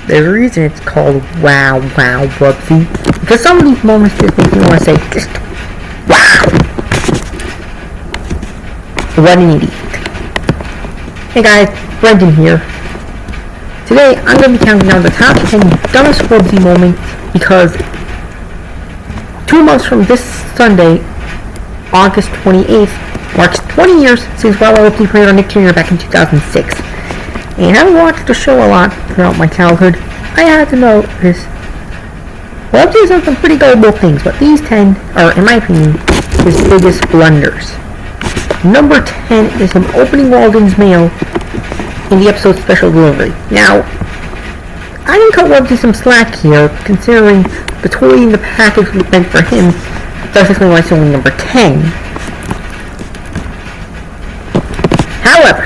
There's a reason it's called Wow Wow Wubbzy. Because some of these moments just make me want to say, just wow! What an idiot. Hey guys, Brendan here. Today I'm going to be counting down the top 10 dumbest Wubbzy moments because 2 months from this Sunday, August 28th, marks 20 years since Wubbzy premiered on Nick Jr. back in 2006. And having watched the show a lot throughout my childhood, I had to notice Wubbzy has done some pretty gullible things, but these 10 are, in my opinion, his biggest blunders. Number 10 is him opening Walden's mail in the episode's special delivery. Now, I didn't cut Wubbzy some slack here, considering the toy in the package was meant for him. That's explaining why it's only number 10. However,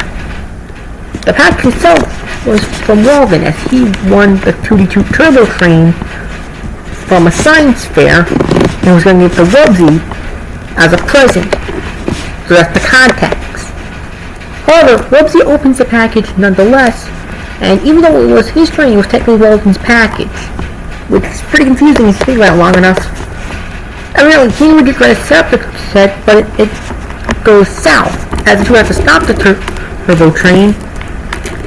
the package itself was from Walden, as he won the 2D2 Turbo Train from a science fair and was going to give it to Wubbzy as a present. So that's the context. However, Wubbzy opens the package nonetheless, and even though it was his train, it was technically Walden's package, which is pretty confusing if you think about it long enough. Evidently, he would just read a separate set, but it goes south, as the two have to stop the turbo train.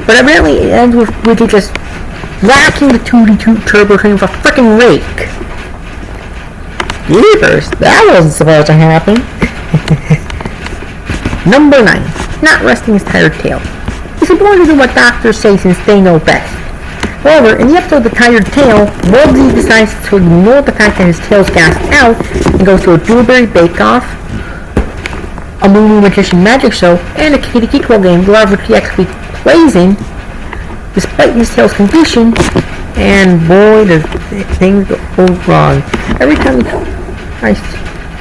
But evidently, it ends with Wubbzy just whacking the 2D2 turbo train with a frickin' rake. Jeepers, that wasn't supposed to happen. Number 9. Not resting his tired tail. He's born to do what doctors say since they know best. However, in the episode The Tired Tail, Wubbzy decides to ignore the fact that his tail's gassed out and goes to a blueberry bake-off, a movie magician magic show, and a kitty keyquel game, the lot of which he actually plays in, despite his tail's condition, and boy does things go wrong. Every time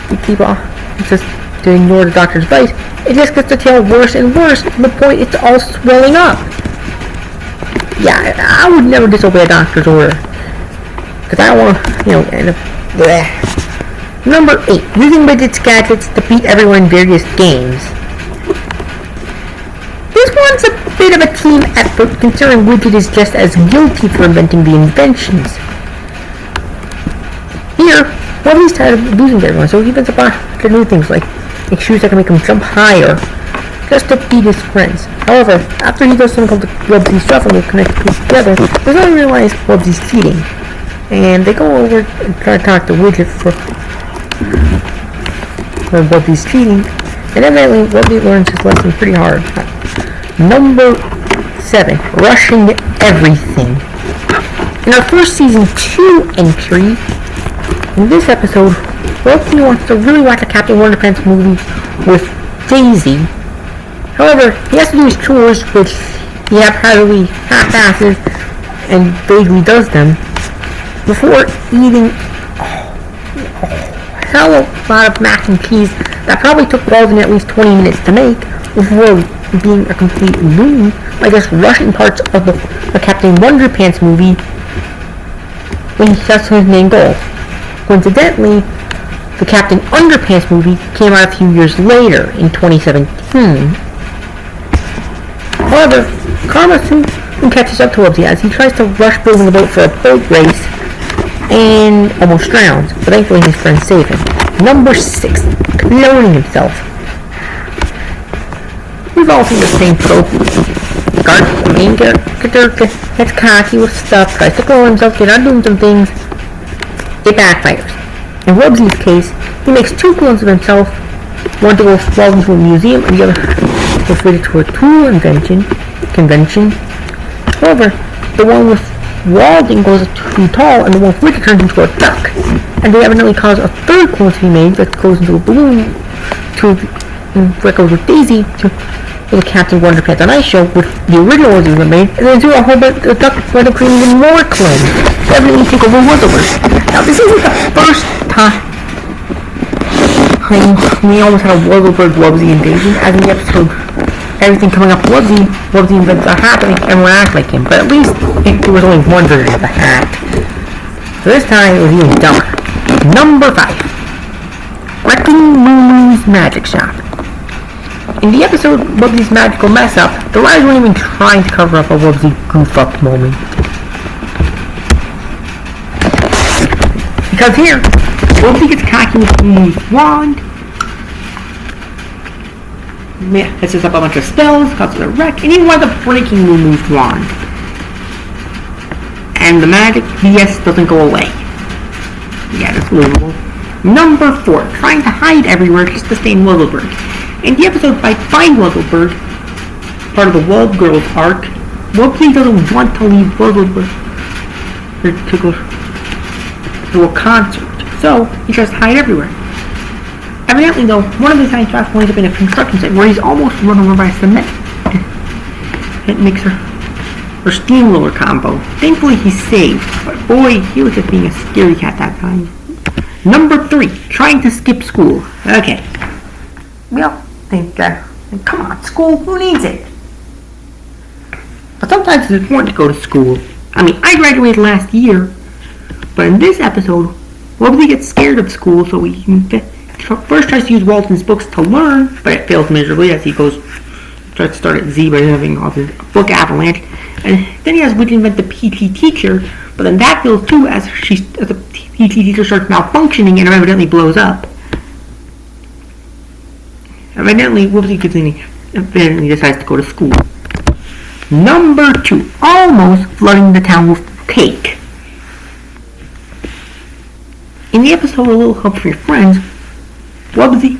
we keep off just to ignore the doctor's advice, it just gets the tail worse and worse to the point it's all swelling up. Yeah, I would never disobey a doctor's order, because I don't want to, end up bleh. Number 8. Using Widget's gadgets to beat everyone in various games. This one's a bit of a team effort, considering Widget is just as guilty for inventing the inventions. Here, Wubbzy's tired of losing to everyone, so he invents a bunch of new things, like shoes that can make him jump higher, just to beat his friends. However, after he does something called the Wubbzy Shuffle and they connect the pieces together, they suddenly realize Wubbzy's cheating. And they go over and try to talk to Widget for Wubbzy's cheating, and evidently Wubbzy learns his lesson pretty hard. Number 7. Rushing everything. In our first season 2 entry, in this episode, Wubbzy wants to really watch a Captain Wonderpants movie with Daisy. However, he has to do his chores, which he haphazardly half-asses and vaguely does them, before eating a hell of a lot of mac and cheese that probably took Walden at least 20 minutes to make, before being a complete loon by just rushing parts of the Captain Wonderpants movie when he sets his main goal. Coincidentally, the Captain Underpants movie came out a few years later, in 2017. However, karma soon catches up to Wubbzy as he tries to rush building a boat for a boat race and almost drowns, but thankfully his friends save him. Number 6. Cloning himself. We've all seen the same trope. The main character gets cocky with stuff, tries to clone himself, get out doing some things. It backfires. In Wubbzy's case, he makes 2 clones of himself, one to go fall into a museum and the other to fit it to a tool convention. However, the one with Walden goes too tall and the one with Widget turns into a duck, and they evidently cause a 3rd clone to be made that goes into a balloon that goes with Daisy to the Captain Wonderpants on Ice show, with the original ones were made, and then do a whole bunch of duck went up creating even more clones. Evidently take over Wubbzy. Now this isn't the first time we almost had a Wubbzy invasion, as in the episode Everything Coming Up Wubbzy invents a hat to make everyone act like him, but at least there was only one version of the hat. So this time it was even dumber. Number 5. Wrecking Lulu's Magic Shop. In the episode Wubbzy's Magical Mess Up, the writers weren't even trying to cover up a Wubbzy goof up moment. Because here, Wubbzy gets cocky with Moon's wand. Messes up a bunch of spells, causes a wreck, and even winds up breaking Moon's wand. And the magic BS doesn't go away. Yeah, that's believable. Number 4, trying to hide everywhere just to stay in Wuzzleberg. In the episode Find Wuzzleberg, part of the Wub Girls arc, Wubbzy doesn't want to leave Wuzzleberg to go to a concert, so he tries to hide everywhere. Evidently though, one of his hiding spots winds up in a construction site where he's almost run over by cement. It makes her steamroller combo. Thankfully he's saved, but boy, he was just being a scaredy cat that time. Number 3, trying to skip school. Okay. Well, come on, school, who needs it? But sometimes it's important to go to school. I mean, I graduated last year, but in this episode, Wubbzy gets scared of school, so he first tries to use Walton's books to learn, but it fails miserably as he tries to start at Z by having all the book avalanche. And then he has to invent the PT teacher, but then that fails too as the PT teacher starts malfunctioning and evidently blows up. Evidently, Wubbzy decides to go to school. Number 2, almost flooding the town with cake. In the episode A Little Help for Your Friends, Wubbzy,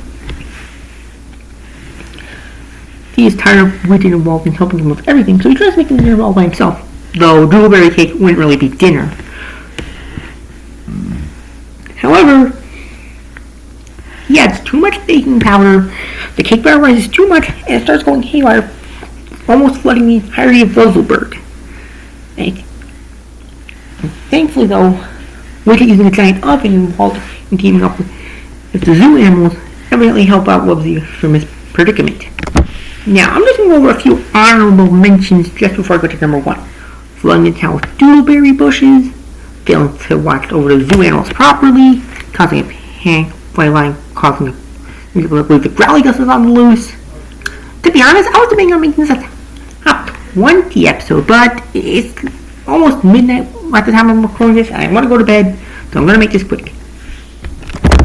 he is tired of waiting involved in helping him with everything, so he tries making dinner all by himself. Though blueberry cake wouldn't really be dinner. However, he adds too much baking powder, the cake batter rises too much, and it starts going haywire, almost flooding the entirety of Wuzzleberg. Thankfully though, Wicket using a giant oven involved in teaming up with the zoo animals evidently help out Wubbzy from his predicament. Now, I'm just going to go over a few honorable mentions just before I go to number 1. Flooding the town with doodleberry bushes, failing to watch over the zoo animals properly, causing a panic line, causing people to believe the growly dust is on the loose. To be honest, I was debating on making this a top 20 episode, but it's almost midnight at the time I'm recording this, and I want to go to bed, so I'm going to make this quick.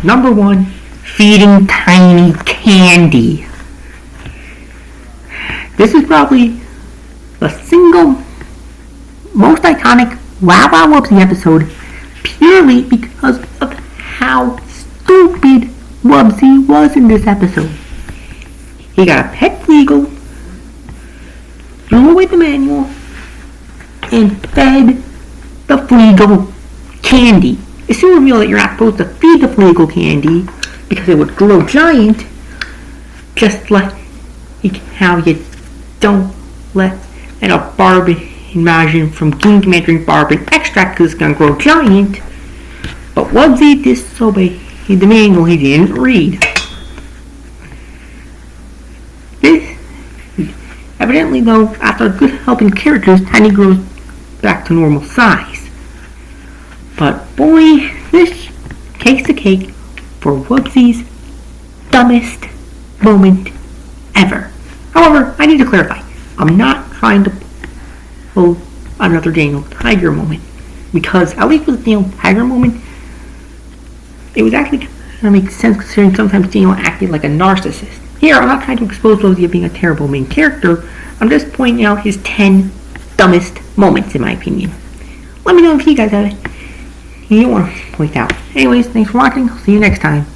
Number 1, feeding Tiny candy. This is probably the single most iconic Wow Wow Wubbzy episode purely because of how stupid Wubbzy was in this episode. He got a pet Fleagle, threw away the manual, and fed the Fleagle candy. It's soon revealed that you're not supposed to feed the Fleagle candy because it would grow giant, just like how you don't let a Barbie imagine from King Commander Barbie extract because it's going to grow giant. But Wubbzy disobeyed the manual he didn't read. Evidently though, after good helping characters, Tiny grows back to normal size. But boy, this takes the cake for Wubbzy's dumbest moment ever. However, I need to clarify, I'm not trying to pull another Daniel Tiger moment, because at least with the Daniel Tiger moment, it was actually kind of make sense considering sometimes Daniel acted like a narcissist. Here, I'm not trying to expose Wubbzy as being a terrible main character, I'm just pointing out his 10 dumbest moments in my opinion. Let me know if you guys have it you want to point out. Anyways, thanks for watching, I'll see you next time.